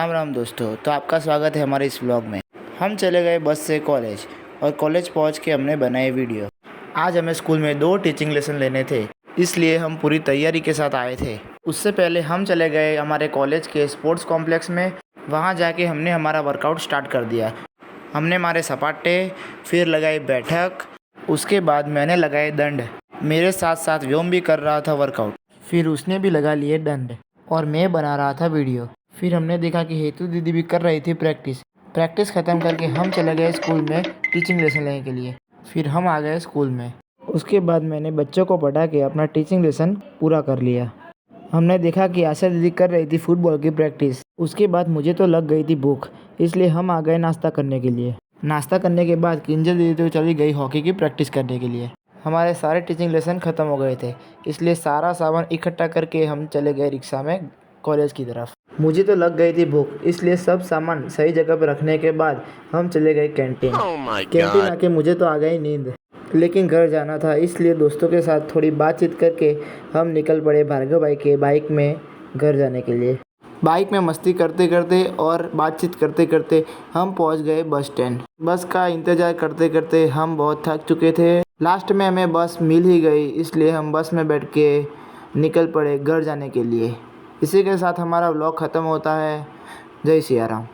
राम राम दोस्तों। तो आपका स्वागत है हमारे इस व्लॉग में। हम चले गए बस से कॉलेज और कॉलेज पहुंच के हमने बनाए वीडियो। आज हमें स्कूल में 2 टीचिंग लेसन लेने थे, इसलिए हम पूरी तैयारी के साथ आए थे। उससे पहले हम चले गए हमारे कॉलेज के स्पोर्ट्स कॉम्प्लेक्स में। वहां जाके हमने हमारा वर्कआउट स्टार्ट कर दिया। हमने मारे सपाटे, फिर लगाई बैठक, उसके बाद मैंने लगाए दंड। मेरे साथ साथ व्योम भी कर रहा था वर्कआउट। फिर उसने भी लगा लिए दंड और मैं बना रहा था वीडियो। फिर हमने देखा कि हेतु दीदी भी कर रही थी प्रैक्टिस ख़त्म करके हम चले गए स्कूल में टीचिंग लेसन लेने के लिए। फिर हम आ गए स्कूल में। उसके बाद मैंने बच्चों को पढ़ा के अपना टीचिंग लेसन पूरा कर लिया। हमने देखा कि आशा दीदी कर रही थी फुटबॉल की प्रैक्टिस। उसके बाद मुझे तो लग गई थी भूख, इसलिए हम आ गए नाश्ता करने के लिए। नाश्ता करने के बाद किंजल दीदी तो चली गई हॉकी की प्रैक्टिस करने के लिए। हमारे सारे टीचिंग लेसन ख़त्म हो गए थे, इसलिए सारा सामान इकट्ठा करके हम चले गए रिक्शा में कॉलेज की तरफ। मुझे तो लग गई थी भूख, इसलिए सब सामान सही जगह पर रखने के बाद हम चले गए कैंटीन। कैंटीन आके मुझे तो आ गई नींद, लेकिन घर जाना था, इसलिए दोस्तों के साथ थोड़ी बातचीत करके हम निकल पड़े भार्गव भाई के बाइक में घर जाने के लिए। बाइक में मस्ती करते करते और बातचीत करते करते हम पहुंच गए बस स्टैंड। बस का इंतज़ार करते करते हम बहुत थक चुके थे। लास्ट में हमें बस मिल ही गई, इसलिए हम बस में बैठ के निकल पड़े घर जाने के लिए। इसी के साथ हमारा व्लॉग ख़त्म होता है। जय सिया राम।